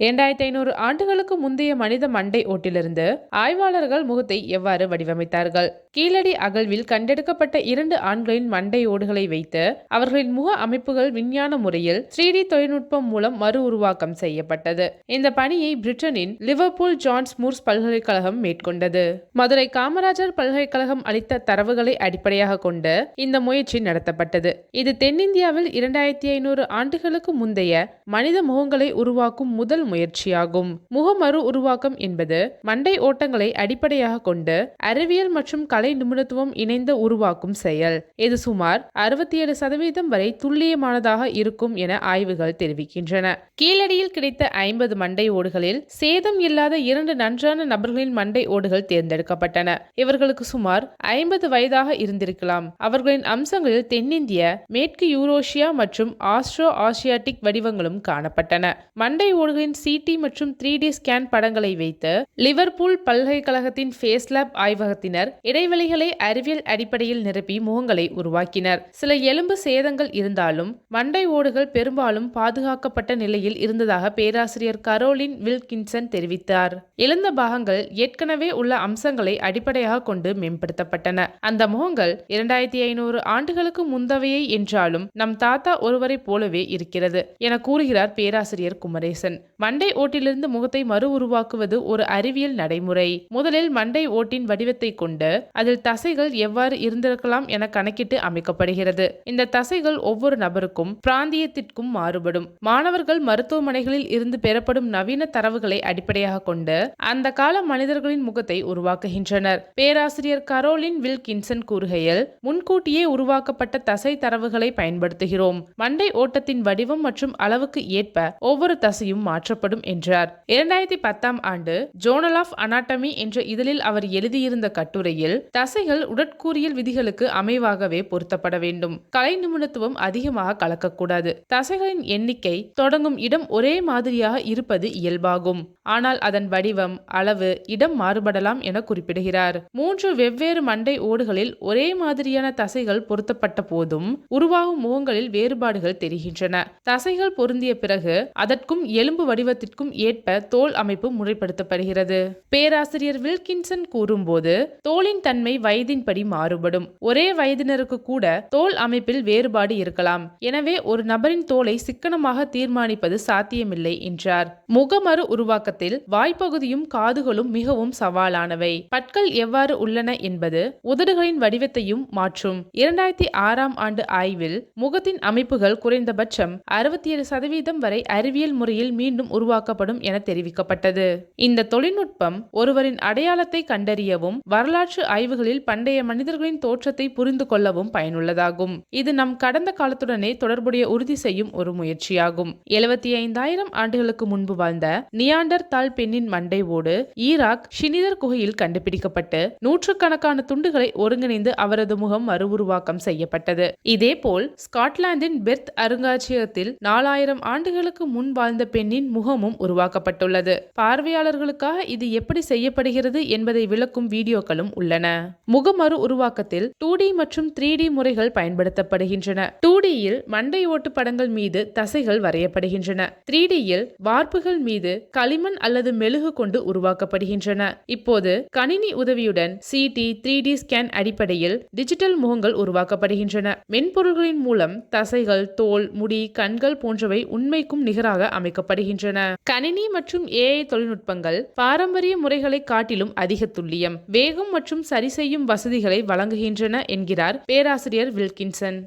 2500 ஆண்டுகளுக்கு முந்தைய மனித மண்டை ஓட்டிலிருந்து ஆய்வாளர்கள் முகத்தை எவ்வாறு வடிவமைத்தார்கள்? கீழடி அகழ்வில் கண்டெடுக்கப்பட்ட 2 ஆண்களின் மண்டை ஓடுகளை வைத்து அவர்களின் முக அமைப்புகள் விஞ்ஞான முறையில் 3D தொழில்நுட்பம் மூலம் மறு உருவாக்கம் செய்யப்பட்டது. இந்த பணியை பிரிட்டனின் லிவர்பூல் ஜான்ஸ் மூர்ஸ் பல்கலைக்கழகம் மேற்கொண்டது. மதுரை காமராஜர் பல்கலைக்கழகம் அளித்த தரவுகளை அடிப்படையாக கொண்டு இந்த முயற்சி நடத்தப்பட்டது. இது தென்னிந்தியாவில் 2500 ஆண்டுகளுக்கு முந்தைய மனித முகங்களை உருவாக்கும் முதல் முயற்சியாகும். முகமறு உருவாக்கம் என்பது மண்டை ஓட்டங்களை அடிப்படையாக கொண்டு அறிவியல் மற்றும் கலை நிபுணத்துவம் இணைந்து உருவாக்கும் செயல். இது சுமார் 67% வரை துல்லியமானதாக இருக்கும் என ஆய்வுகள் தெரிவிக்கின்றன. கீழடியில் கிடைத்த 50 மண்டை ஓடுகளில் சேதம் இல்லாத 2 நன்றான நபர்களின் மண்டை ஓடுகள் தேர்ந்தெடுக்கப்பட்டன. இவர்களுக்கு சுமார் 50 வயதாக இருந்திருக்கலாம். அவர்களின் அம்சங்களில் தென்னிந்திய, மேற்கு யூரோசியா மற்றும் ஆஸ்ட்ரோ ஆசியாட்டிக் வடிவங்களும் காணப்பட்டன. மண்டை ஓடுகளின் CT மற்றும் 3D ஸ்கேன் படங்களை வைத்து லிவர்பூல் பல்கலைக்கழகத்தின் ஃபேஸ் லேப் ஆய்வகத்தினர் இடைவெளிகளை அறிவியல் அடிப்படையில் நிரப்பி முகங்களை உருவாக்கினர். சில எலும்பு சேதங்கள் இருந்தாலும் மண்டை ஓடுகள் பெரும்பாலும் பாதுகாக்கப்பட்ட நிலையில் இருந்ததாக பேராசிரியர் கரோலின் வில்கின்சன் தெரிவித்தார். இழந்த பாகங்கள் ஏற்கனவே உள்ள அம்சங்களை அடிப்படையாக கொண்டு மேம்படுத்தப்பட்டன. அந்த முகங்கள் 2500 ஆண்டுகளுக்கு முந்தவையை என்றாலும் நம் தாத்தா ஒருவரை போலவே இருக்கிறது என கூறுகிறார் பேராசிரியர் குமரேசன். மண்டை ஓட்டிலிருந்து முகத்தை மறு உருவாக்குவது ஒரு அறிவியல் நடைமுறை. முதலில் மண்டை ஓட்டின் வடிவத்தை கொண்டு அதில் தசைகள் எவ்வாறு இருந்திருக்கலாம் என கணக்கிட்டு அமைக்கப்படுகிறது. இந்த தசைகள் ஒவ்வொரு நபருக்கும் பிராந்தியத்திற்கும் மாறுபடும். மாணவர்கள் மருத்துவமனைகளில் இருந்து பெறப்படும் நவீன தரவுகளை அடிப்படையாக கொண்டு அந்த கால மனிதர்களின் முகத்தை உருவாக்குகின்றனர். பேராசிரியர் கரோலின் வில்கின்சன் கூறுகையில், முன்கூட்டியே உருவாக்கப்பட்ட தசை தரவுகளை பயன்படுத்துகிறோம். மண்டை ஓட்டத்தின் வடிவம் மற்றும் அளவுக்கு ஏற்ப ஒவ்வொரு தசையும் மாற்றப்படும் என்றார். 2010ஆம் ஆண்டு ஜோர்னல் ஆஃப் அனாட்டமி என்ற இதழில் அவர் எழுதியிருந்த கட்டுரையில், தசைகள் உடற்கூறியல் விதிகளுக்கு அமைவாகவே பொருத்தப்பட வேண்டும். கலை நிபுணத்துவம் அதிகமாக கலக்கக்கூடாது. தசைகளின் எண்ணிக்கை, தொடங்கும் இடம் ஒரே மாதிரியாக இருப்பது இயல்பாகும். ஆனால் அதன் வடிவம், அளவு, இடம் மாறுபடலாம் என குறிப்பிடுகிறார். 3 வெவ்வேறு மண்டை ஓடுகளில் ஒரே மாதிரியான தசைகள் பொருத்தப்பட்ட போதும் உருவாகும் முகங்களில் வேறுபாடுகள் தெரிகின்றன. தசைகள் பொருந்திய பிறகு அதற்கும் எலும்பு வடிவத்திற்கும் ஏற்ப தோல் அமைப்பு முறைப்படுத்தப்படுகிறது. பேராசிரியர் வில்கின்சன் கூறும்போது, தோலின் தன்மை வயதின்படி மாறுபடும். ஒரே வயதினருக்கு கூட தோல் அமைப்பில் வேறுபாடு இருக்கலாம். எனவே ஒரு நபரின் தோலை சிக்கனமாக தீர்மானிப்பது சாத்தியமில்லை என்றார். முகமறு உருவாக்கத்தில் வாய்ப்பகுதியும் காதுகளும் மிகவும் சவாலானவை. பற்கள் எவ்வாறு உள்ளன என்பது உதடுகளின் வடிவத்தையும் மாற்றும். 2006ஆம் ஆண்டு ஆய்வில் முகத்தின் அமைப்புகள் குறைந்தபட்சம் 67% வரை அறிவியல் முறையில் மீண்டும் உருவாக்கப்படும் என தெரிவிக்கப்பட்டது. இந்த தொழில்நுட்பம் ஒருவரின் அடையாளத்தை கண்டறியவும் வரலாற்று ஆய்வுகளில் பண்டைய மனிதர்களின் தோற்றத்தை புரிந்து கொள்ளவும் பயனுள்ளதாகும். இது நம் கடந்த காலத்துடனே தொடர்புடைய உறுதி செய்யும் ஒரு முயற்சியாகும். 75,000 ஆண்டுகளுக்கு முன்பு வாழ்ந்த நியாண்டர்தால் பெண்ணின் மண்டை ஓடு ஈராக் ஷினிதர் குகையில் கண்டுபிடிக்கப்பட்டு நூற்றுக்கணக்கான துண்டுகளை ஒருங்கிணைந்து அவரது முகம் மறு உருவாக்கம் செய்யப்பட்டது. இதேபோல் ஸ்காட்லாந்தின் பெர்த் அருங்காட்சியகத்தில் 4000 ஆண்டுகளுக்கு முன் வாழ்ந்த பெண்ணின் முகமும் உருவாக்கப்பட்டுள்ளது. பார்வையாளர்களுக்காக இது எப்படி செய்யப்படுகிறது என்பதை விளக்கும் வீடியோக்களும் உள்ளன. முகமறு உருவாக்கத்தில் 2D மற்றும் 3D முறைகள் பயன்படுத்தப்படுகின்றன. 2Dயில் மண்டை ஓட்டு படங்கள் மீது தசைகள் வரையப்படுகின்றன. 3Dயில் வார்ப்புகள் மீது களிமண் அல்லது மெழுகு கொண்டு உருவாக்கப்படுகின்றன. இப்போது கணினி உதவியுடன் CT, 3D ஸ்கேன் அடிப்படையில் டிஜிட்டல் முகங்கள் உருவாக்கப்படுகின்றன. மென்பொருள்களின் மூலம் தசைகள், தோல், முடி, கண்கள் போன்றவை உண்மைக்கும் நிகராக அமைக்கப்படுகின்றன. கணினி மற்றும் AI தொழில்நுட்பங்கள் பாரம்பரிய முறைகளை காட்டிலும் அதிக துல்லியம், வேகம் மற்றும் சரி செய்யும் வசதிகளை வழங்குகின்றன என்கிறார் பேராசிரியர் வில்கின்சன்.